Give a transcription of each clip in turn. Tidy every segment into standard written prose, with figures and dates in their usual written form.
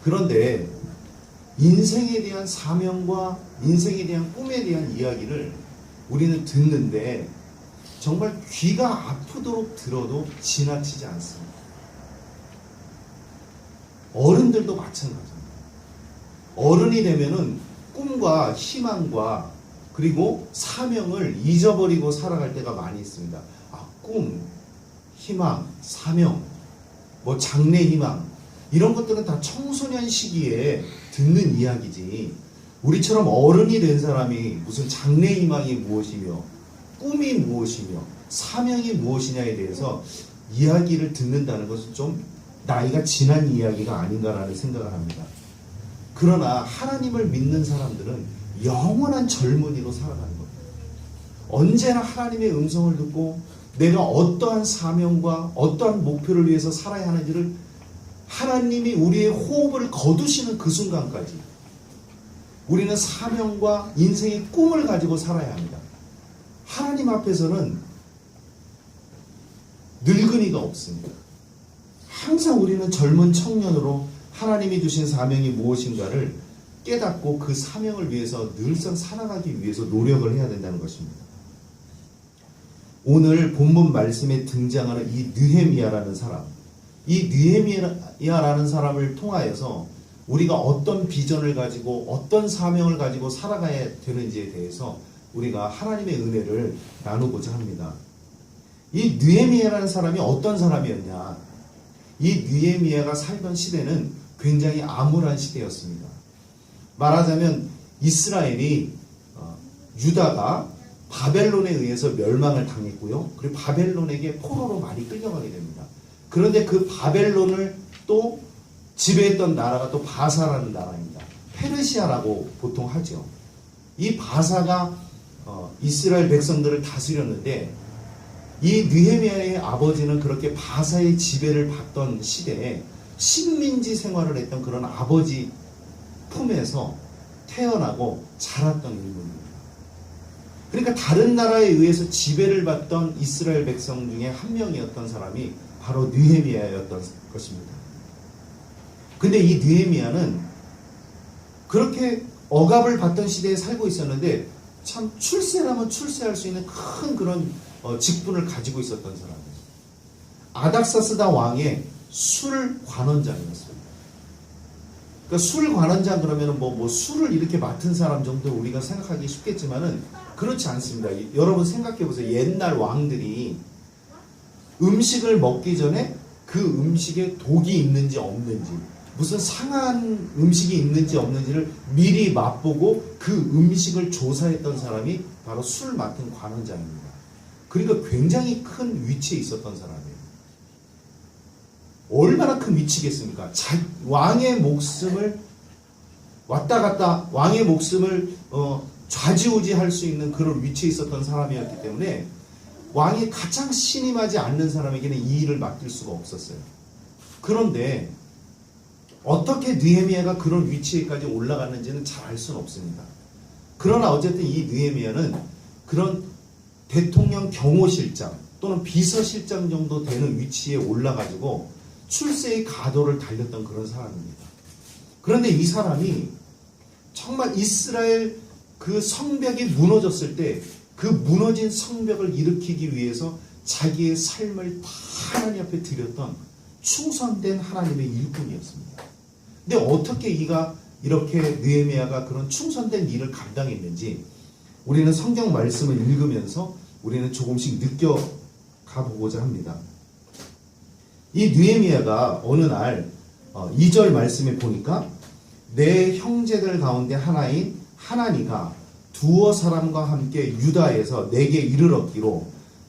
그런데 인생에 대한 사명과 인생에 대한 꿈에 대한 이야기를 우리는 듣는데 정말 귀가 아프도록 들어도 지나치지 않습니다. 어른들도 마찬가지입니다. 어른이 되면은 꿈과 희망과 그리고 사명을 잊어버리고 살아갈 때가 많이 있습니다. 꿈, 희망, 사명, 장래 희망 이런 것들은 다 청소년 시기에 듣는 이야기지. 우리처럼 어른이 된 사람이 무슨 장래 희망이 무엇이며 꿈이 무엇이며 사명이 무엇이냐에 대해서 이야기를 듣는다는 것은 좀 나이가 지난 이야기가 아닌가라는 생각을 합니다. 그러나 하나님을 믿는 사람들은 영원한 젊은이로 살아가는 겁니다. 언제나 하나님의 음성을 듣고 내가 어떠한 사명과 어떠한 목표를 위해서 살아야 하는지를 하나님이 우리의 호흡을 거두시는 그 순간까지 우리는 사명과 인생의 꿈을 가지고 살아야 합니다. 하나님 앞에서는 늙은이가 없습니다. 항상 우리는 젊은 청년으로 하나님이 주신 사명이 무엇인가를 깨닫고 그 사명을 위해서 늘상 살아가기 위해서 노력을 해야 된다는 것입니다. 오늘 본문 말씀에 등장하는 이 느헤미야라는 사람, 이 느헤미야라는 사람을 통하여서 우리가 어떤 비전을 가지고 어떤 사명을 가지고 살아가야 되는지에 대해서 우리가 하나님의 은혜를 나누고자 합니다. 이 느헤미야라는 사람이 어떤 사람이었냐? 이 느헤미야가 살던 시대는 굉장히 암울한 시대였습니다. 말하자면 이스라엘이 유다가 바벨론에 의해서 멸망을 당했고요. 그리고 바벨론에게 포로로 많이 끌려가게 됩니다. 그런데 그 바벨론을 또 지배했던 나라가 또 바사라는 나라입니다. 페르시아라고 보통 하죠. 이 바사가 이스라엘 백성들을 다스렸는데 이 느헤미야의 아버지는 그렇게 바사의 지배를 받던 시대에 식민지 생활을 했던 그런 아버지 품에서 태어나고 자랐던 인물입니다. 그러니까 다른 나라에 의해서 지배를 받던 이스라엘 백성 중에 한 명이었던 사람이 바로 느헤미야였던 것입니다. 근데 이 느헤미야는 그렇게 억압을 받던 시대에 살고 있었는데 참 출세라면 출세할 수 있는 큰 그런 직분을 가지고 있었던 사람이에요. 아닥사스다 왕의 술 관원장이었습니다. 그러니까 술 관원장 그러면은 술을 이렇게 맡은 사람 정도 우리가 생각하기 쉽겠지만은 그렇지 않습니다. 여러분 생각해 보세요. 옛날 왕들이 음식을 먹기 전에 그 음식에 독이 있는지 없는지, 무슨 상한 음식이 있는지 없는지를 미리 맛보고 그 음식을 조사했던 사람이 바로 술 맡은 관원장입니다. 그러니까 굉장히 큰 위치에 있었던 사람이에요. 얼마나 큰 위치겠습니까? 왕의 목숨을 왔다 갔다 왕의 목숨을 좌지우지할 수 있는 그런 위치에 있었던 사람이었기 때문에 왕이 가장 신임하지 않는 사람에게는 이 일을 맡길 수가 없었어요. 그런데 어떻게 느헤미야가 그런 위치에까지 올라갔는지는 잘 알 수는 없습니다. 그러나 어쨌든 이 느헤미야는 그런 대통령 경호실장 또는 비서실장 정도 되는 위치에 올라가지고 출세의 가도를 달렸던 그런 사람입니다. 그런데 이 사람이 정말 이스라엘 그 성벽이 무너졌을 때 그 무너진 성벽을 일으키기 위해서 자기의 삶을 다 하나님 앞에 드렸던 충성된 하나님의 일꾼이었습니다. 근데 어떻게 이렇게 느헤미야가 그런 충성된 일을 감당했는지 우리는 성경 말씀을 읽으면서 우리는 조금씩 느껴가 보고자 합니다. 이 느헤미야가 어느 날 2절 말씀에 보니까 내 형제들 가운데 하나인 하나니가 두어 사람과 함께 유다에서 내게 이르렀기로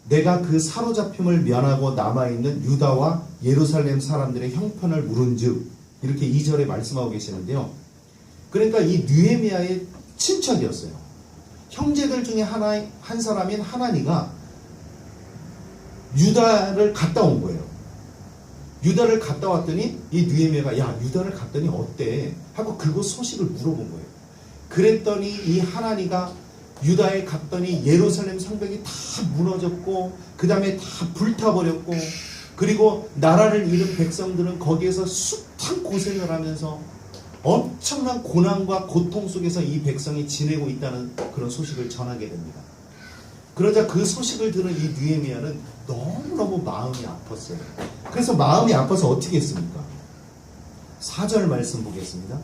내가 그 사로잡힘을 면하고 남아있는 유다와 예루살렘 사람들의 형편을 물은즉 이렇게 2절에 말씀하고 계시는데요. 그러니까 이 느헤미야의 친척이었어요. 형제들 중에 한 사람인 하나니가 유다를 갔다 온 거예요. 유다를 갔다 왔더니 이 느헤미야가 야 유다를 갔더니 어때? 하고 그곳 소식을 물어본 거예요. 그랬더니 이 하나니가 유다에 갔더니 예루살렘 성벽이 다 무너졌고 그 다음에 다 불타버렸고 그리고 나라를 잃은 백성들은 거기에서 숱한 고생을 하면서 엄청난 고난과 고통 속에서 이 백성이 지내고 있다는 그런 소식을 전하게 됩니다. 그러자 그 소식을 들은 이 느헤미야는 너무너무 마음이 아팠어요. 그래서 마음이 아파서 어떻게 했습니까? 4절 말씀 보겠습니다.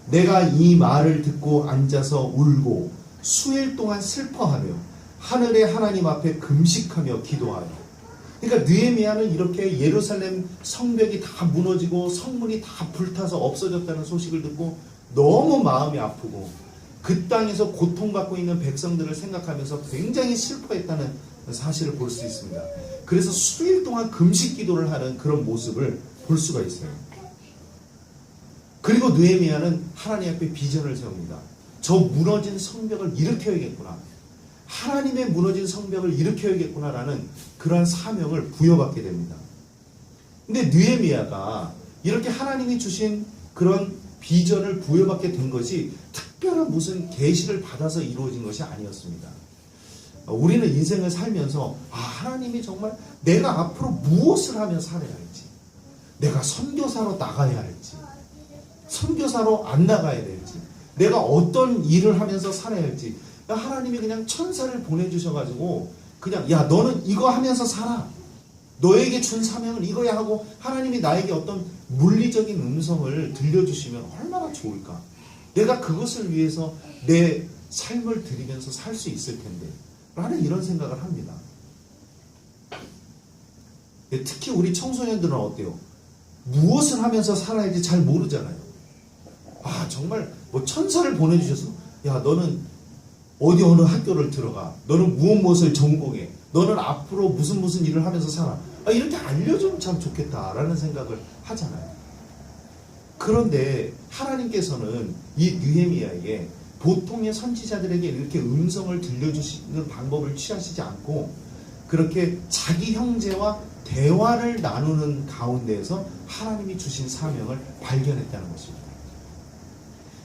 내가 이 말을 듣고 앉아서 울고 수일 동안 슬퍼하며 하늘의 하나님 앞에 금식하며 기도하여. 그러니까 느헤미야는 이렇게 예루살렘 성벽이 다 무너지고 성문이 다 불타서 없어졌다는 소식을 듣고 너무 마음이 아프고 그 땅에서 고통받고 있는 백성들을 생각하면서 굉장히 슬퍼했다는 사실을 볼 수 있습니다. 그래서 수일 동안 금식 기도를 하는 그런 모습을 볼 수가 있어요. 그리고 느헤미야는 하나님 앞에 비전을 세웁니다. 저 무너진 성벽을 일으켜야겠구나. 하나님의 무너진 성벽을 일으켜야겠구나라는 그러한 사명을 부여받게 됩니다. 근데 느헤미야가 이렇게 하나님이 주신 그런 비전을 부여받게 된 것이 특별한 무슨 계시를 받아서 이루어진 것이 아니었습니다. 우리는 인생을 살면서 하나님이 정말 내가 앞으로 무엇을 하며 살아야 할지, 내가 선교사로 나가야 할지, 선교사로 안 나가야 될지, 내가 어떤 일을 하면서 살아야 할지, 하나님이 그냥 천사를 보내주셔가지고 그냥 야 너는 이거 하면서 살아, 너에게 준 사명은 이거야 하고 하나님이 나에게 어떤 물리적인 음성을 들려주시면 얼마나 좋을까. 내가 그것을 위해서 내 삶을 드리면서 살 수 있을 텐데 라는 이런 생각을 합니다. 특히 우리 청소년들은 어때요? 무엇을 하면서 살아야지 잘 모르잖아요. 정말 뭐 천사를 보내주셔서 야 너는 어디 어느 학교를 들어가, 너는 무엇을 전공해, 너는 앞으로 무슨 일을 하면서 살아, 이렇게 알려주면 참 좋겠다라는 생각을 하잖아요. 그런데 하나님께서는 이 느헤미야에게 보통의 선지자들에게 이렇게 음성을 들려주시는 방법을 취하시지 않고 그렇게 자기 형제와 대화를 나누는 가운데에서 하나님이 주신 사명을 발견했다는 것입니다.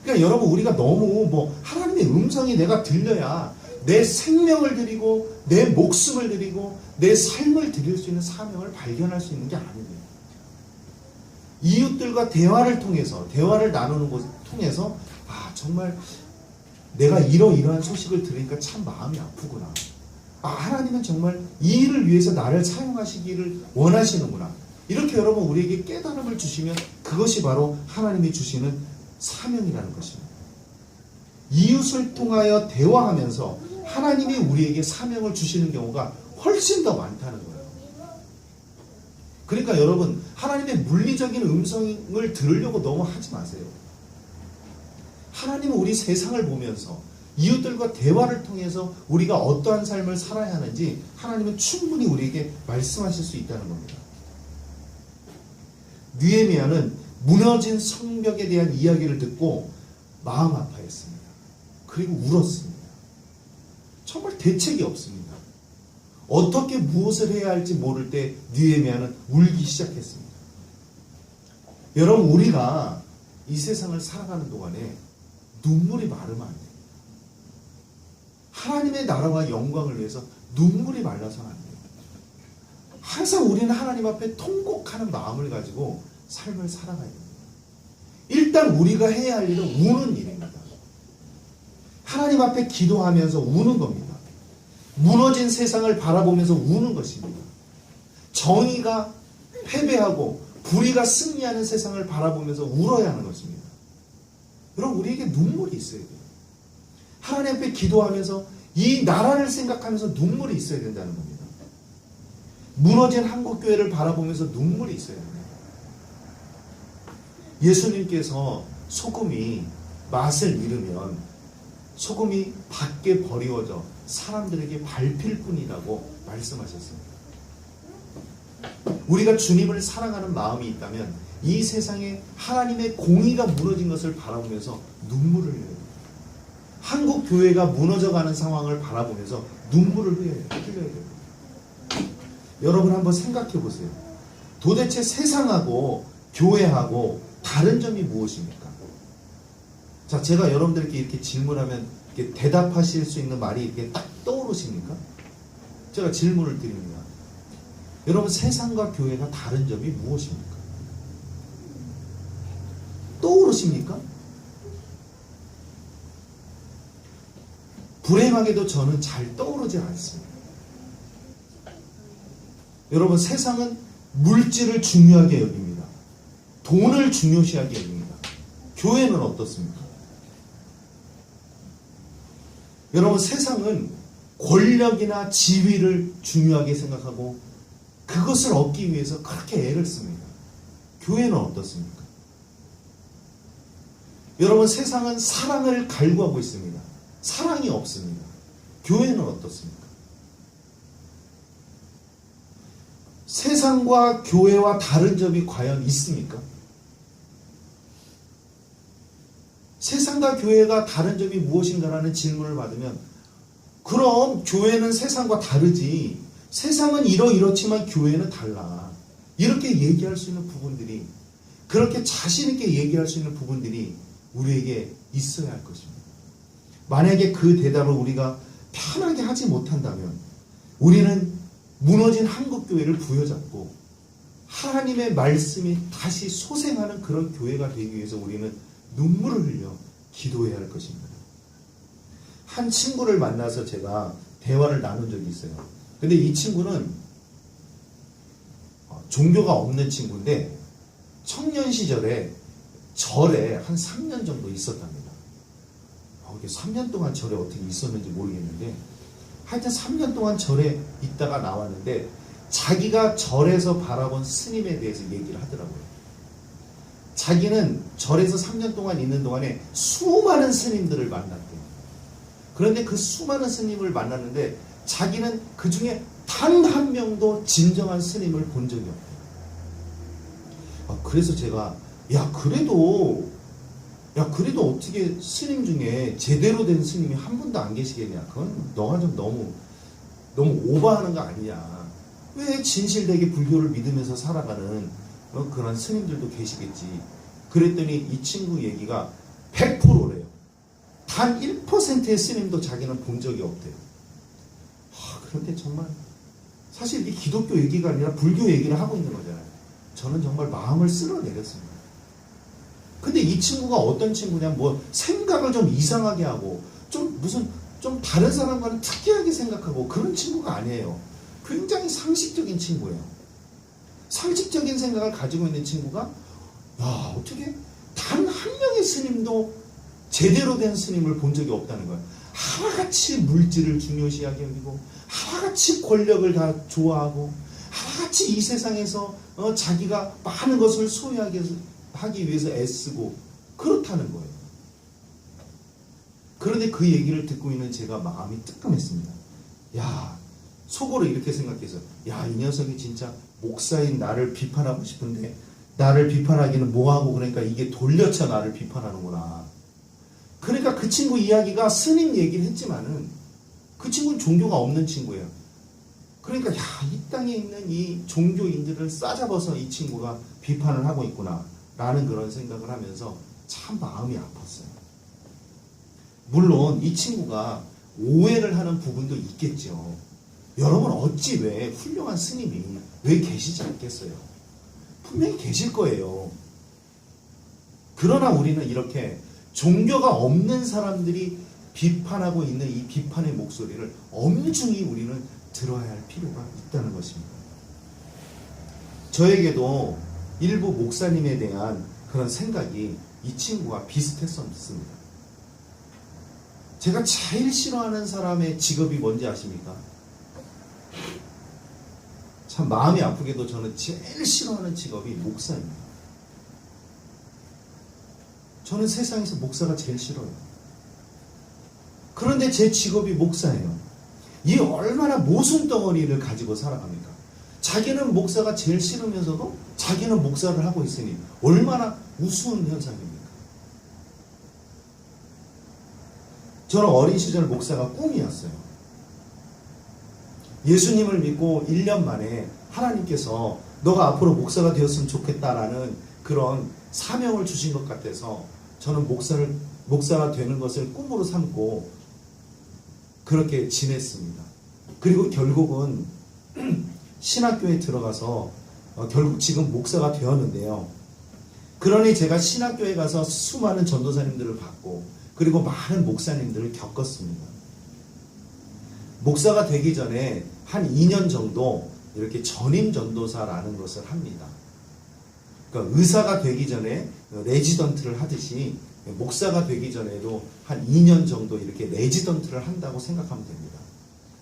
그러니까 여러분, 우리가 너무 하나님의 음성이 내가 들려야 내 생명을 드리고 내 목숨을 드리고 내 삶을 드릴 수 있는 사명을 발견할 수 있는 게 아닙니다. 이웃들과 대화를 통해서, 대화를 나누는 것을 통해서 정말 내가 이러이러한 소식을 들으니까 참 마음이 아프구나. 하나님은 정말 이 일을 위해서 나를 사용하시기를 원하시는구나. 이렇게 여러분 우리에게 깨달음을 주시면 그것이 바로 하나님이 주시는 사명이라는 것입니다. 이웃을 통하여 대화하면서 하나님이 우리에게 사명을 주시는 경우가 훨씬 더 많다는 거예요. 그러니까 여러분, 하나님의 물리적인 음성을 들으려고 너무 하지 마세요. 하나님은 우리 세상을 보면서 이웃들과 대화를 통해서 우리가 어떠한 삶을 살아야 하는지 하나님은 충분히 우리에게 말씀하실 수 있다는 겁니다. 느헤미야는 무너진 성벽에 대한 이야기를 듣고 마음 아파했습니다. 그리고 울었습니다. 정말 대책이 없습니다. 어떻게 무엇을 해야 할지 모를 때 느헤미야는 울기 시작했습니다. 여러분, 우리가 이 세상을 살아가는 동안에 눈물이 마르면 안 돼요. 하나님의 나라와 영광을 위해서 눈물이 말라서는 안 돼요. 항상 우리는 하나님 앞에 통곡하는 마음을 가지고 삶을 살아가야 됩니다. 일단 우리가 해야 할 일은 우는 일입니다. 하나님 앞에 기도하면서 우는 겁니다. 무너진 세상을 바라보면서 우는 것입니다. 정의가 패배하고 불의가 승리하는 세상을 바라보면서 울어야 하는 것입니다. 여러분, 우리에게 눈물이 있어야 돼요. 하나님 앞에 기도하면서 이 나라를 생각하면서 눈물이 있어야 된다는 겁니다. 무너진 한국교회를 바라보면서 눈물이 있어야 됩니다. 예수님께서 소금이 맛을 잃으면 소금이 밖에 버리워져 사람들에게 밟힐 뿐이라고 말씀하셨습니다. 우리가 주님을 사랑하는 마음이 있다면 이 세상에 하나님의 공의가 무너진 것을 바라보면서 눈물을 흘려야 됩니다. 한국 교회가 무너져가는 상황을 바라보면서 눈물을 흘려야 됩니다. 여러분, 한번 생각해 보세요. 도대체 세상하고 교회하고 다른 점이 무엇입니까? 자, 제가 여러분들께 이렇게 질문하면 이렇게 대답하실 수 있는 말이 이렇게 딱 떠오르십니까? 제가 질문을 드립니다. 여러분, 세상과 교회가 다른 점이 무엇입니까? 떠오르십니까? 불행하게도 저는 잘 떠오르지 않습니다. 여러분, 세상은 물질을 중요하게 여깁니다. 돈을 중요시하게 여깁니다. 교회는 어떻습니까? 여러분, 세상은 권력이나 지위를 중요하게 생각하고 그것을 얻기 위해서 그렇게 애를 씁니다. 교회는 어떻습니까? 여러분, 세상은 사랑을 갈구하고 있습니다. 사랑이 없습니다. 교회는 어떻습니까? 세상과 교회와 다른 점이 과연 있습니까? 세상과 교회가 다른 점이 무엇인가라는 질문을 받으면, 그럼 교회는 세상과 다르지, 세상은 이렇지만 교회는 달라, 이렇게 얘기할 수 있는 부분들이, 그렇게 자신 있게 얘기할 수 있는 부분들이 우리에게 있어야 할 것입니다. 만약에 그 대답을 우리가 편하게 하지 못한다면 우리는 무너진 한국교회를 부여잡고 하나님의 말씀이 다시 소생하는 그런 교회가 되기 위해서 우리는 눈물을 흘려 기도해야 할 것입니다. 한 친구를 만나서 제가 대화를 나눈 적이 있어요. 근데 이 친구는 종교가 없는 친구인데 청년 시절에 절에 한 3년 정도 있었답니다. 3년 동안 절에 어떻게 있었는지 모르겠는데 하여튼 3년 동안 절에 있다가 나왔는데 자기가 절에서 바라본 스님에 대해서 얘기를 하더라고요. 자기는 절에서 3년 동안 있는 동안에 수많은 스님들을 만났대요. 그런데 그 수많은 스님을 만났는데 자기는 그 중에 단 한 명도 진정한 스님을 본 적이 없대요. 그래서 제가 그래도 어떻게 스님 중에 제대로 된 스님이 한 분도 안 계시겠냐. 그건 너가 좀 너무 오버하는 거 아니냐. 왜 진실되게 불교를 믿으면서 살아가는 그런 스님들도 계시겠지. 그랬더니 이 친구 얘기가 100%래요. 단 1%의 스님도 자기는 본 적이 없대요. 그런데 정말 사실 이 기독교 얘기가 아니라 불교 얘기를 하고 있는 거잖아요. 저는 정말 마음을 쓸어내렸습니다. 근데 이 친구가 어떤 친구냐면 생각을 좀 이상하게 하고 좀 다른 사람과는 특이하게 생각하고 그런 친구가 아니에요. 굉장히 상식적인 친구예요. 상식적인 생각을 가지고 있는 친구가 어떻게 단 한 명의 스님도 제대로 된 스님을 본 적이 없다는 거예요. 하나같이 물질을 중요시하게 여기고 하나같이 권력을 다 좋아하고 하나같이 이 세상에서 자기가 많은 것을 소유하기 위해서 애쓰고 그렇다는 거예요. 그런데 그 얘기를 듣고 있는 제가 마음이 뜨끔했습니다. 속으로 이렇게 생각해서 이 녀석이 진짜 목사인 나를 비판하고 싶은데 나를 비판하기는 뭐하고, 그러니까 이게 돌려쳐 나를 비판하는구나. 그러니까 그 친구 이야기가 스님 얘기를 했지만은 그 친구는 종교가 없는 친구예요. 그러니까 이 땅에 있는 이 종교인들을 싸잡아서 이 친구가 비판을 하고 있구나 라는 그런 생각을 하면서 참 마음이 아팠어요. 물론 이 친구가 오해를 하는 부분도 있겠죠. 여러분, 어찌 왜 훌륭한 스님이 왜 계시지 않겠어요? 분명히 계실 거예요. 그러나 우리는 이렇게 종교가 없는 사람들이 비판하고 있는 이 비판의 목소리를 엄중히 우리는 들어야 할 필요가 있다는 것입니다. 저에게도 일부 목사님에 대한 그런 생각이 이 친구와 비슷했었습니다. 제가 제일 싫어하는 사람의 직업이 뭔지 아십니까? 참 마음이 아프게도 저는 제일 싫어하는 직업이 목사입니다. 저는 세상에서 목사가 제일 싫어요. 그런데 제 직업이 목사예요. 이 얼마나 모순덩어리를 가지고 살아갑니까? 자기는 목사가 제일 싫으면서도 자기는 목사를 하고 있으니 얼마나 우스운 현상입니까? 저는 어린 시절 목사가 꿈이었어요. 예수님을 믿고 1년 만에 하나님께서 너가 앞으로 목사가 되었으면 좋겠다라는 그런 사명을 주신 것 같아서 저는 목사가 되는 것을 꿈으로 삼고 그렇게 지냈습니다. 그리고 결국은 신학교에 들어가서 결국 지금 목사가 되었는데요. 그러니 제가 신학교에 가서 수많은 전도사님들을 봤고 그리고 많은 목사님들을 겪었습니다. 목사가 되기 전에 한 2년 정도 이렇게 전임 전도사라는 것을 합니다. 그러니까 의사가 되기 전에 레지던트를 하듯이 목사가 되기 전에도 한 2년 정도 이렇게 레지던트를 한다고 생각하면 됩니다.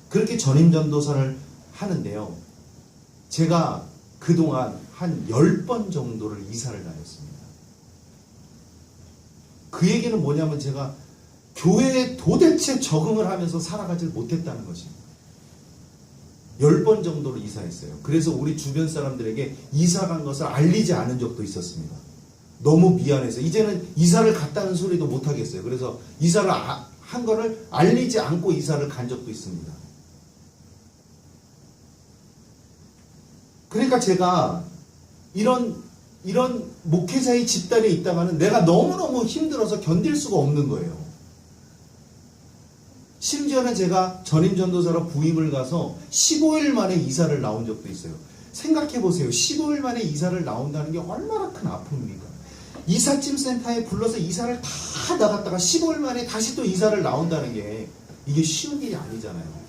그렇게 전임 전도사를 하는데요. 제가 그동안 한 10번 정도를 이사를 다녔습니다. 그 얘기는 뭐냐면 제가 교회에 도대체 적응을 하면서 살아가지 못했다는 것입니다. 10번 정도로 이사했어요. 그래서 우리 주변 사람들에게 이사 간 것을 알리지 않은 적도 있었습니다. 너무 미안해서 이제는 이사를 갔다는 소리도 못 하겠어요. 그래서 이사를 한 거를 알리지 않고 이사를 간 적도 있습니다. 그러니까 제가 이런 목회자의 집단에 있다가는 내가 너무너무 힘들어서 견딜 수가 없는 거예요. 심지어는 제가 전임 전도사로 부임을 가서 15일 만에 이사를 나온 적도 있어요. 생각해 보세요. 15일 만에 이사를 나온다는 게 얼마나 큰 아픔입니까? 이삿짐 센터에 불러서 이사를 다 나갔다가 15일 만에 다시 또 이사를 나온다는 게 이게 쉬운 일이 아니잖아요.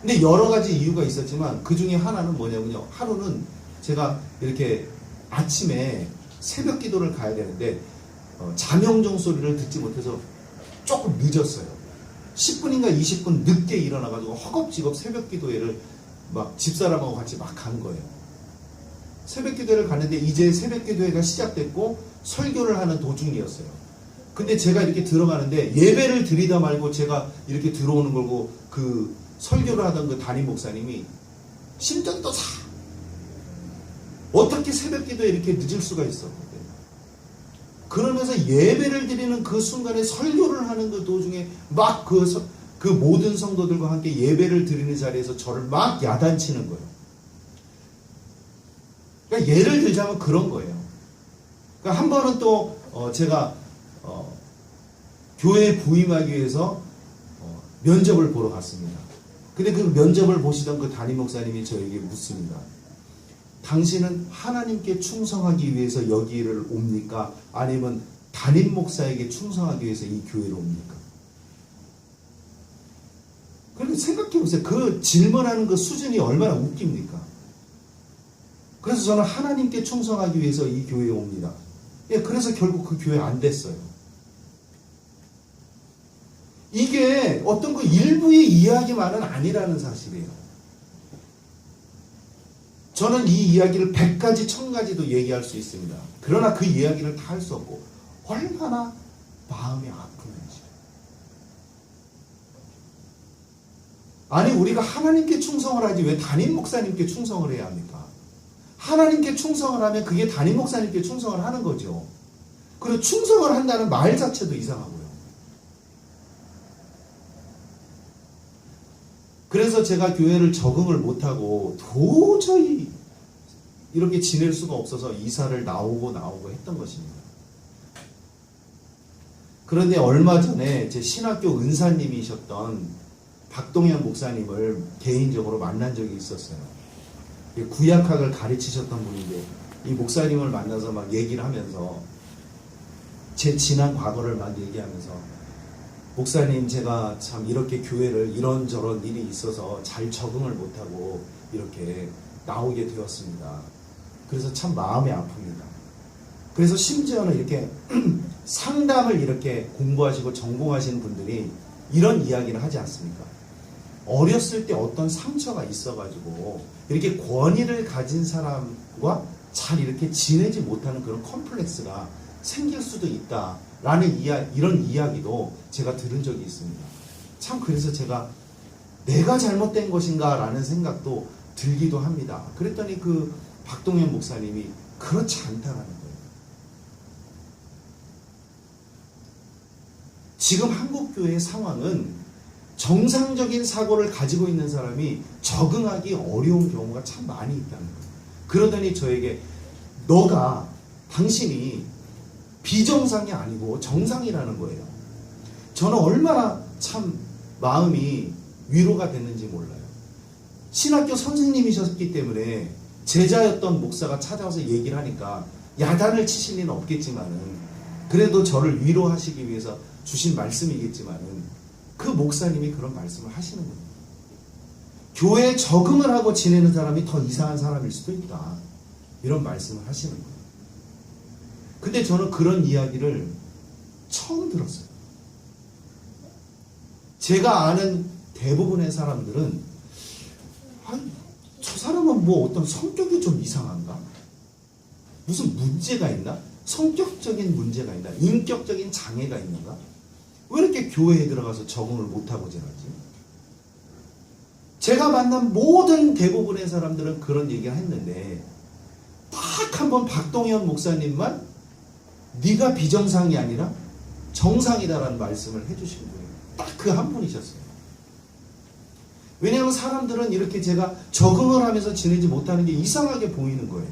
근데 여러 가지 이유가 있었지만 그 중에 하나는 뭐냐면요. 하루는 제가 이렇게 아침에 새벽 기도를 가야 되는데 자명종 소리를 듣지 못해서 조금 늦었어요. 10분인가 20분 늦게 일어나가지고 허겁지겁 새벽 기도회를 막 집사람하고 같이 막 간 거예요. 새벽 기도회를 갔는데 이제 새벽 기도회가 시작됐고 설교를 하는 도중이었어요. 근데 제가 이렇게 들어가는데 예배를 드리다 말고 제가 이렇게 들어오는 걸고 그 설교를 하던 그 담임 목사님이 심전도 사 어떻게 새벽 기도에 이렇게 늦을 수가 있어. 그러면서 예배를 드리는 그 순간에 설교를 하는 그 도중에 막 그 모든 성도들과 함께 예배를 드리는 자리에서 저를 막 야단치는 거예요. 그러니까 예를 들자면 그런 거예요. 그러니까 한 번은 또 제가 교회에 부임하기 위해서 면접을 보러 갔습니다. 근데 그 면접을 보시던 그 담임 목사님이 저에게 묻습니다. 당신은 하나님께 충성하기 위해서 여기를 옵니까? 아니면 담임 목사에게 충성하기 위해서 이 교회로 옵니까? 그렇게 생각해 보세요. 그 질문하는 그 수준이 얼마나 웃깁니까? 그래서 저는 하나님께 충성하기 위해서 이 교회에 옵니다. 예, 그래서 결국 그 교회 안 됐어요. 이게 어떤 그 일부의 이야기만은 아니라는 사실이에요. 저는 이 이야기를 100가지, 1000가지도 얘기할 수 있습니다. 그러나 그 이야기를 다 할 수 없고 얼마나 마음이 아픈지. 아니 우리가 하나님께 충성을 하지 왜 담임 목사님께 충성을 해야 합니까? 하나님께 충성을 하면 그게 담임 목사님께 충성을 하는 거죠. 그리고 충성을 한다는 말 자체도 이상하고요. 그래서 제가 교회를 적응을 못하고 도저히 이렇게 지낼 수가 없어서 이사를 나오고 했던 것입니다. 그런데 얼마 전에 제 신학교 은사님이셨던 박동현 목사님을 개인적으로 만난 적이 있었어요. 구약학을 가르치셨던 분인데 이 목사님을 만나서 막 얘기를 하면서 제 지난 과거를 막 얘기하면서 목사님 제가 참 이렇게 교회를 이런저런 일이 있어서 잘 적응을 못하고 이렇게 나오게 되었습니다. 그래서 참 마음이 아픕니다. 그래서 심지어는 이렇게 상담을 이렇게 공부하시고 전공하시는 분들이 이런 이야기를 하지 않습니까? 어렸을 때 어떤 상처가 있어가지고 이렇게 권위를 가진 사람과 잘 이렇게 지내지 못하는 그런 컴플렉스가 생길 수도 있다라는 이런 이야기도 제가 들은 적이 있습니다. 참 그래서 제가 내가 잘못된 것인가 라는 생각도 들기도 합니다. 그랬더니 그 박동현 목사님이 그렇지 않다라는 거예요. 지금 한국교회의 상황은 정상적인 사고를 가지고 있는 사람이 적응하기 어려운 경우가 참 많이 있다는 거예요. 그러더니 저에게 당신이 비정상이 아니고 정상이라는 거예요. 저는 얼마나 참 마음이 위로가 됐는지 몰라요. 신학교 선생님이셨기 때문에 제자였던 목사가 찾아와서 얘기를 하니까 야단을 치실 리는 없겠지만은 그래도 저를 위로하시기 위해서 주신 말씀이겠지만은 그 목사님이 그런 말씀을 하시는 거예요. 교회에 적응을 하고 지내는 사람이 더 이상한 사람일 수도 있다. 이런 말씀을 하시는 거예요. 근데 저는 그런 이야기를 처음 들었어요. 제가 아는 대부분의 사람들은 저 사람은 뭐 어떤 성격이 좀 이상한가? 무슨 문제가 있나? 성격적인 문제가 있나? 인격적인 장애가 있는가? 왜 이렇게 교회에 들어가서 적응을 못하고 지내지? 제가 만난 모든 대부분의 사람들은 그런 얘기를 했는데 딱 한 번 박동현 목사님만 네가 비정상이 아니라 정상이다라는 말씀을 해주신 분이에요. 딱 그 한 분이셨어요. 왜냐하면 사람들은 이렇게 제가 적응을 하면서 지내지 못하는 게 이상하게 보이는 거예요.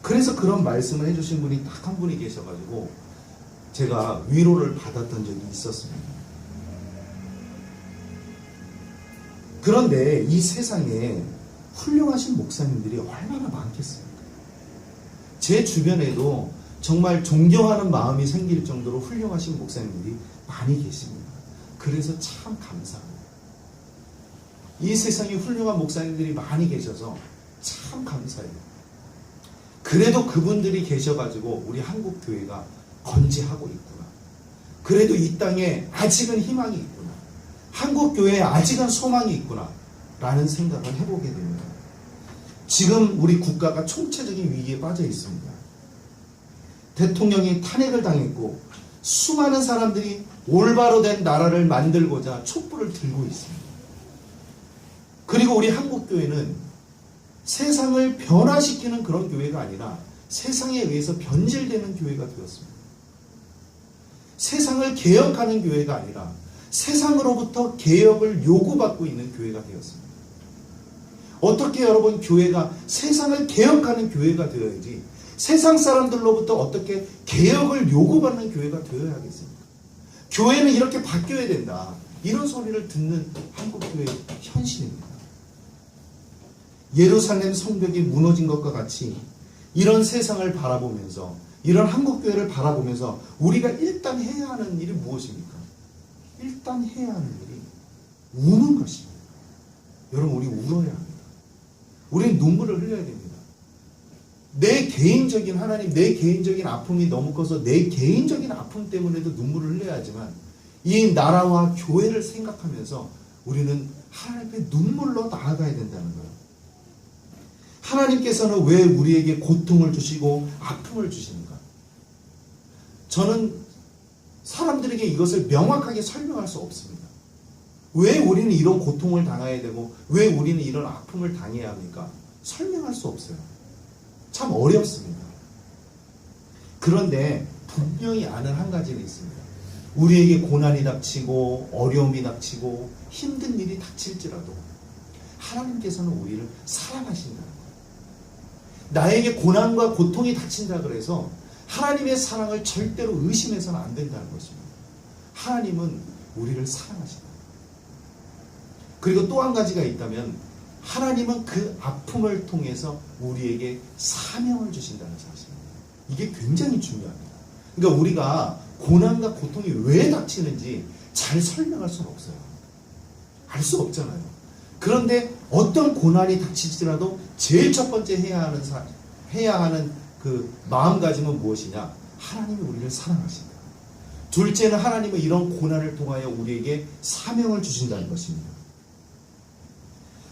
그래서 그런 말씀을 해주신 분이 딱 한 분이 계셔가지고 제가 위로를 받았던 적이 있었습니다. 그런데 이 세상에 훌륭하신 목사님들이 얼마나 많겠습니까? 제 주변에도 정말 존경하는 마음이 생길 정도로 훌륭하신 목사님들이 많이 계십니다. 그래서 참 감사합니다. 이 세상에 훌륭한 목사님들이 많이 계셔서 참 감사해요. 그래도 그분들이 계셔가지고 우리 한국 교회가 건재하고 있구나. 그래도 이 땅에 아직은 희망이 있구나. 한국 교회에 아직은 소망이 있구나. 라는 생각을 해보게 됩니다. 지금 우리 국가가 총체적인 위기에 빠져 있습니다. 대통령이 탄핵을 당했고 수많은 사람들이 올바로 된 나라를 만들고자 촛불을 들고 있습니다. 그리고 우리 한국교회는 세상을 변화시키는 그런 교회가 아니라 세상에 의해서 변질되는 교회가 되었습니다. 세상을 개혁하는 교회가 아니라 세상으로부터 개혁을 요구받고 있는 교회가 되었습니다. 어떻게 여러분 교회가 세상을 개혁하는 교회가 되어야지 세상 사람들로부터 어떻게 개혁을 요구받는 교회가 되어야 하겠습니까? 교회는 이렇게 바뀌어야 된다. 이런 소리를 듣는 한국교회의 현실입니다. 예루살렘 성벽이 무너진 것과 같이 이런 세상을 바라보면서 이런 한국교회를 바라보면서 우리가 일단 해야 하는 일이 무엇입니까? 일단 해야 하는 일이 우는 것입니다. 여러분 우리 울어야 합니다. 우리는 눈물을 흘려야 됩니다. 내 개인적인 하나님, 내 개인적인 아픔이 너무 커서 내 개인적인 아픔 때문에도 눈물을 흘려야 하지만 이 나라와 교회를 생각하면서 우리는 하나님 앞에 눈물로 나아가야 된다는 거예요. 하나님께서는 왜 우리에게 고통을 주시고 아픔을 주십니까? 저는 사람들에게 이것을 명확하게 설명할 수 없습니다. 왜 우리는 이런 고통을 당해야 되고 왜 우리는 이런 아픔을 당해야 합니까? 설명할 수 없어요. 참 어렵습니다. 그런데 분명히 아는 한 가지는 있습니다. 우리에게 고난이 닥치고 어려움이 닥치고 힘든 일이 닥칠지라도 하나님께서는 우리를 사랑하신다는 거예요. 나에게 고난과 고통이 닥친다 그래서 하나님의 사랑을 절대로 의심해서는 안 된다는 것입니다. 하나님은 우리를 사랑하신다. 그리고 또 한 가지가 있다면 하나님은 그 아픔을 통해서 우리에게 사명을 주신다는 사실입니다. 이게 굉장히 중요합니다. 그러니까 우리가 고난과 고통이 왜 닥치는지 잘 설명할 수는 없어요. 알 수 없잖아요. 그런데 어떤 고난이 닥치더라도 제일 첫 번째 해야 하는 그 마음가짐은 무엇이냐? 하나님이 우리를 사랑하신다. 둘째는 하나님은 이런 고난을 통하여 우리에게 사명을 주신다는 것입니다.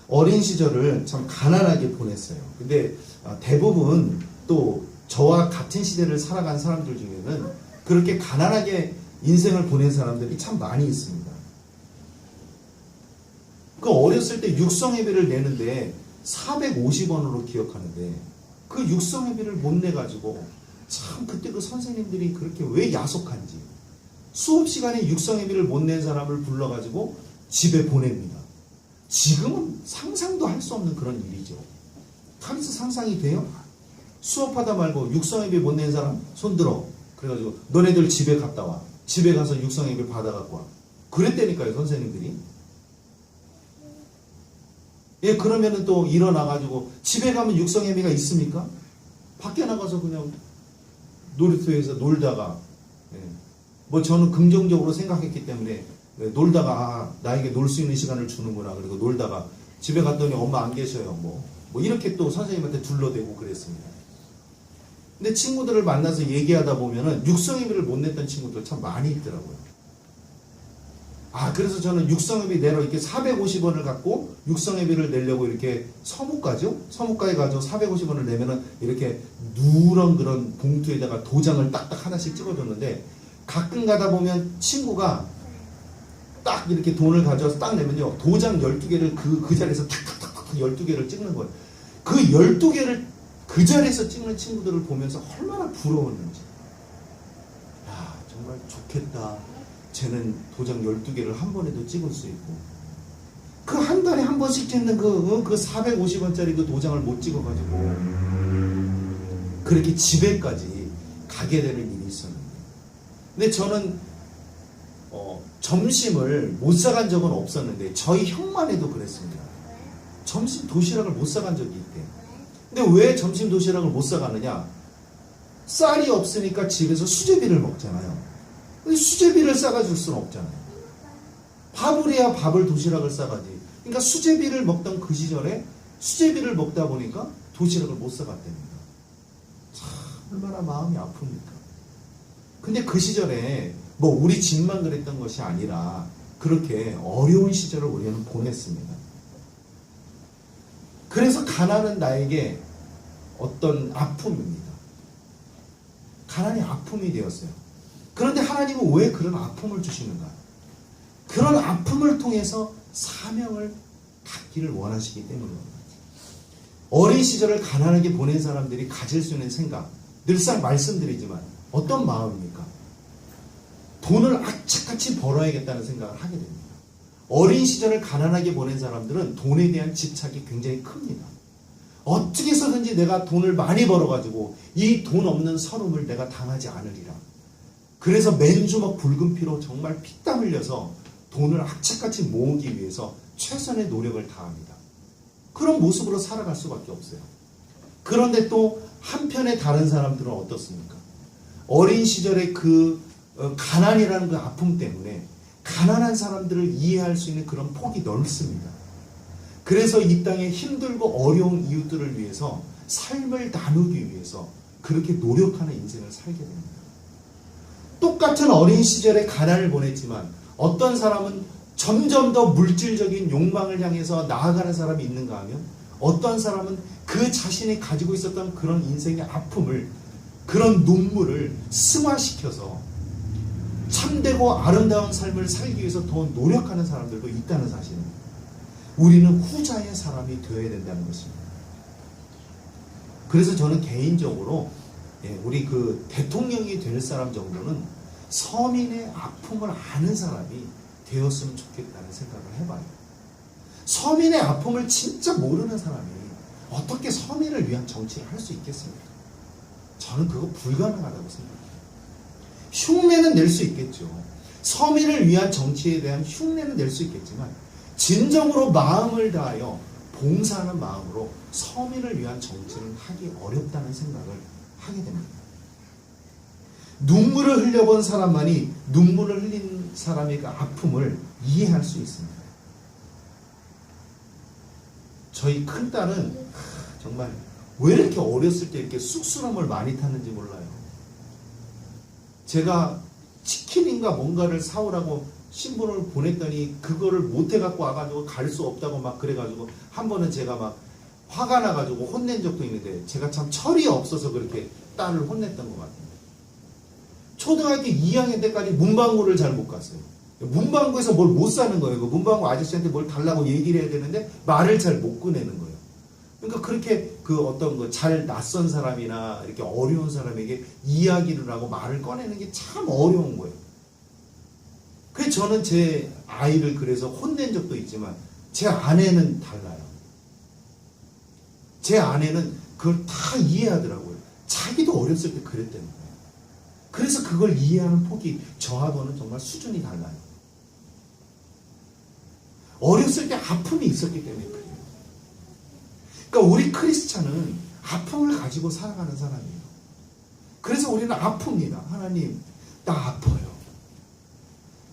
어린 시절을 참 가난하게 보냈어요. 근데 대부분 또 저와 같은 시대를 살아간 사람들 중에는 그렇게 가난하게 인생을 보낸 사람들이 참 많이 있습니다. 그 어렸을 때 육성예배를 내는데 450원으로 기억하는데 그 육성예배를 못 내가지고 참 그때 그 선생님들이 그렇게 왜 야속한지 수업 시간에 육성예배를 못 낸 사람을 불러가지고 집에 보냅니다. 지금은 상상도 할 수 없는 그런 일이죠. 하면서 상상이 돼요? 수업하다 말고 육성예배 못 낸 사람 손들어. 그래가지고 너네들 집에 갔다 와. 집에 가서 육성예배 받아갖고 와. 그랬다니까요 선생님들이. 예, 그러면은 또 일어나가지고 집에 가면 육성예배가 있습니까? 밖에 나가서 그냥 놀이터에서 놀다가 뭐 저는 긍정적으로 생각했기 때문에 놀다가 나에게 놀 수 있는 시간을 주는구나. 그리고 놀다가 집에 갔더니 엄마 안 계셔요. 뭐 이렇게 또 선생님한테 둘러대고 그랬습니다. 근데 친구들을 만나서 얘기하다 보면은 육성예비를 못 냈던 친구들 참 많이 있더라고요. 그래서 저는 육성예비 내러 이렇게 450원을 갖고 육성예비를 내려고 이렇게 서무가에 가서 450원을 내면은 이렇게 누런 그런 봉투에다가 도장을 딱딱 하나씩 찍어줬는데, 가끔 가다 보면 친구가 딱 이렇게 돈을 가져와서 딱 내면요, 도장 12개를 그 자리에서 탁탁탁탁 12개를 찍는 거예요. 그 12개를 그 자리에서 찍는 친구들을 보면서 얼마나 부러웠는지. 정말 좋겠다. 쟤는 도장 12개를 한 번에도 찍을 수 있고. 그 한 달에 한 번씩 찍는 그 450원짜리 그 도장을 못 찍어가지고 그렇게 집에까지 가게 되는 일이 있었는데. 근데 저는 점심을 못 사간 적은 없었는데 저희 형만 해도 그랬습니다. 점심 도시락을 못 사간 적이 있대요. 근데 왜 점심 도시락을 못 사가느냐? 쌀이 없으니까 집에서 수제비를 먹잖아요. 근데 수제비를 싸가 줄 수는 없잖아요. 밥을 해야 밥을 도시락을 싸가지. 그러니까 수제비를 먹던 그 시절에 수제비를 먹다 보니까 도시락을 못 싸갔답니다. 참 얼마나 마음이 아픕니까? 근데 그 시절에 뭐 우리 집만 그랬던 것이 아니라 그렇게 어려운 시절을 우리는 보냈습니다. 그래서 가난은 나에게 어떤 아픔입니다. 가난이 아픔이 되었어요. 그런데 하나님은 왜 그런 아픔을 주시는가? 그런 아픔을 통해서 사명을 갖기를 원하시기 때문입니다. 어린 시절을 가난하게 보낸 사람들이 가질 수 있는 생각, 늘상 말씀드리지만 어떤 마음입니까? 돈을 악착같이 벌어야겠다는 생각을 하게 됩니다. 어린 시절을 가난하게 보낸 사람들은 돈에 대한 집착이 굉장히 큽니다. 어떻게 해서든지 내가 돈을 많이 벌어가지고 이 돈 없는 서름을 내가 당하지 않으리라. 그래서 맨주먹 붉은 피로 정말 피땀 흘려서 돈을 악착같이 모으기 위해서 최선의 노력을 다합니다. 그런 모습으로 살아갈 수밖에 없어요. 그런데 또 한편에 다른 사람들은 어떻습니까? 어린 시절의 그 가난이라는 그 아픔 때문에 가난한 사람들을 이해할 수 있는 그런 폭이 넓습니다. 그래서 이 땅에 힘들고 어려운 이웃들을 위해서 삶을 나누기 위해서 그렇게 노력하는 인생을 살게 됩니다. 똑같은 어린 시절에 가난을 보냈지만 어떤 사람은 점점 더 물질적인 욕망을 향해서 나아가는 사람이 있는가 하면 어떤 사람은 그 자신이 가지고 있었던 그런 인생의 아픔을, 그런 눈물을 승화시켜서 참되고 아름다운 삶을 살기 위해서 더 노력하는 사람들도 있다는 사실입니다. 우리는 후자의 사람이 되어야 된다는 것입니다. 그래서 저는 개인적으로 우리 그 대통령이 될 사람 정도는 서민의 아픔을 아는 사람이 되었으면 좋겠다는 생각을 해봐요. 서민의 아픔을 진짜 모르는 사람이 어떻게 서민을 위한 정치를 할 수 있겠습니까? 저는 그거 불가능하다고 생각해요. 흉내는 낼 수 있겠죠. 서민을 위한 정치에 대한 흉내는 낼 수 있겠지만 진정으로 마음을 다하여 봉사하는 마음으로 서민을 위한 정치는 하기 어렵다는 생각을 하게 됩니다. 눈물을 흘려본 사람만이 눈물을 흘린 사람의 그 아픔을 이해할 수 있습니다. 저희 큰딸은 정말 왜 이렇게 어렸을 때 이렇게 쑥스러움을 많이 탔는지 몰라요. 제가 치킨인가 뭔가를 사오라고 신분을 보냈더니 그거를 못 해갖고 와가지고 갈 수 없다고 막 그래가지고 한 번은 제가 막 화가 나가지고 혼낸 적도 있는데 제가 참 철이 없어서 그렇게 딸을 혼냈던 것 같아요. 초등학교 2학년 때까지 문방구를 잘 못 갔어요. 문방구에서 뭘 못 사는 거예요. 그 문방구 아저씨한테 뭘 달라고 얘기를 해야 되는데 말을 잘 못 꺼내는 거예요. 그러니까 그렇게 그 어떤 그 잘 낯선 사람이나 이렇게 어려운 사람에게 이야기를 하고 말을 꺼내는 게 참 어려운 거예요. 그래서 저는 제 아이를 그래서 혼낸 적도 있지만 제 아내는 달라요. 제 아내는 그걸 다 이해하더라고요. 자기도 어렸을 때 그랬다는 거예요. 그래서 그걸 이해하는 폭이 저하고는 정말 수준이 달라요. 어렸을 때 아픔이 있었기 때문에 그래요. 그러니까 우리 크리스찬은 아픔을 가지고 살아가는 사람이에요. 그래서 우리는 아픕니다. 하나님, 나 아파요.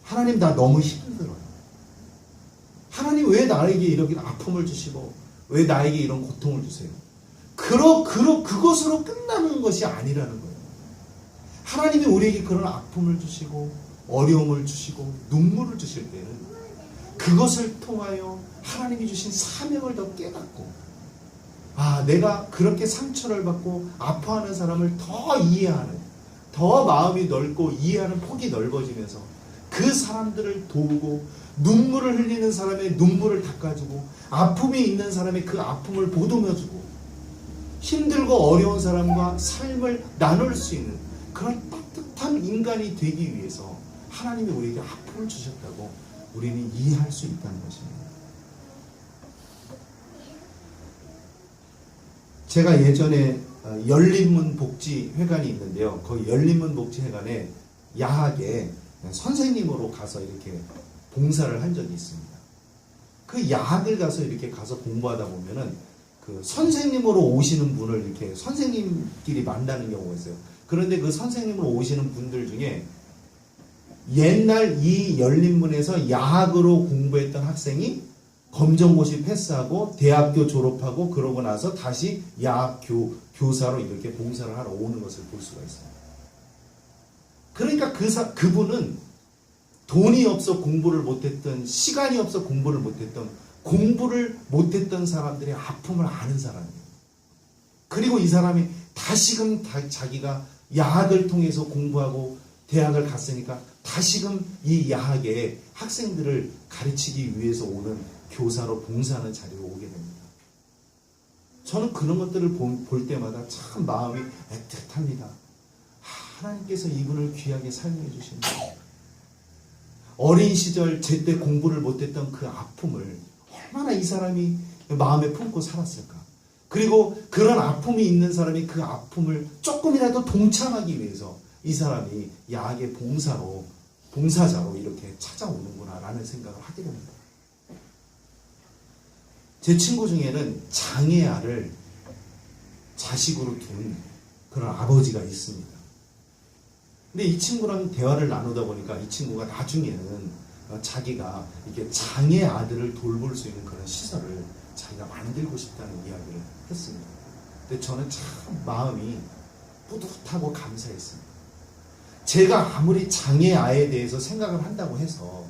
하나님 나 너무 힘들어요. 하나님 왜 나에게 이렇게 아픔을 주시고 왜 나에게 이런 고통을 주세요? 그것으로 끝나는 것이 아니라는 거예요. 하나님이 우리에게 그런 아픔을 주시고 어려움을 주시고 눈물을 주실 때는 그것을 통하여 하나님이 주신 사명을 더 깨닫고 내가 그렇게 상처를 받고 아파하는 사람을 더 이해하는, 더 마음이 넓고 이해하는 폭이 넓어지면서 그 사람들을 도우고 눈물을 흘리는 사람의 눈물을 닦아주고 아픔이 있는 사람의 그 아픔을 보듬어주고 힘들고 어려운 사람과 삶을 나눌 수 있는 그런 따뜻한 인간이 되기 위해서 하나님이 우리에게 아픔을 주셨다고 우리는 이해할 수 있다는 것입니다. 제가 예전에 열린문 복지회관이 있는데요. 그 열린문 복지회관에 야학에 선생님으로 가서 이렇게 봉사를 한 적이 있습니다. 그 야학을 가서 이렇게 가서 공부하다 보면은 그 선생님으로 오시는 분을 이렇게 선생님끼리 만나는 경우가 있어요. 그런데 그 선생님으로 오시는 분들 중에 옛날 이 열린문에서 야학으로 공부했던 학생이 검정고시 패스하고 대학교 졸업하고 그러고 나서 다시 야학 교사로 이렇게 봉사를 하러 오는 것을 볼 수가 있어요. 그러니까 그분은 돈이 없어 공부를 못했던, 시간이 없어 공부를 못했던 사람들의 아픔을 아는 사람이에요. 그리고 이 사람이 다시금 자기가 야학을 통해서 공부하고 대학을 갔으니까 다시금 이 야학의 학생들을 가르치기 위해서 오는 교사로 봉사하는 자리로 오게 됩니다. 저는 그런 것들을 볼 때마다 참 마음이 애틋합니다. 하나님께서 이분을 귀하게 사용해 주신다. 어린 시절 제때 공부를 못했던 그 아픔을 얼마나 이 사람이 마음에 품고 살았을까. 그리고 그런 아픔이 있는 사람이 그 아픔을 조금이라도 동참하기 위해서 이 사람이 야학의 봉사자로 이렇게 찾아오는구나 라는 생각을 하게 됩니다. 제 친구 중에는 장애아를 자식으로 둔 그런 아버지가 있습니다. 근데 이 친구랑 대화를 나누다 보니까 이 친구가 나중에는 자기가 이렇게 장애 아들을 돌볼 수 있는 그런 시설을 자기가 만들고 싶다는 이야기를 했습니다. 근데 저는 참 마음이 뿌듯하고 감사했습니다. 제가 아무리 장애아에 대해서 생각을 한다고 해서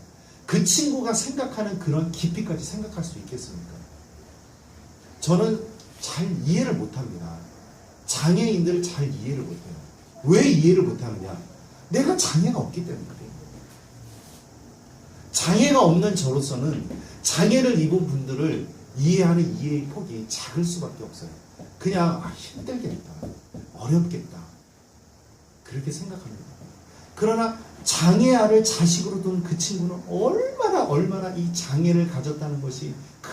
그 친구가 생각하는 그런 깊이까지 생각할 수 있겠습니까? 저는 잘 이해를 못합니다. 장애인들을 잘 이해를 못해요. 왜 이해를 못하느냐? 내가 장애가 없기 때문에 그래요. 장애가 없는 저로서는 장애를 입은 분들을 이해하는 이해의 폭이 작을 수밖에 없어요. 그냥 힘들겠다, 어렵겠다 그렇게 생각합니다. 그러나 장애아를 자식으로 둔 그 친구는 얼마나 이 장애를 가졌다는 것이 큰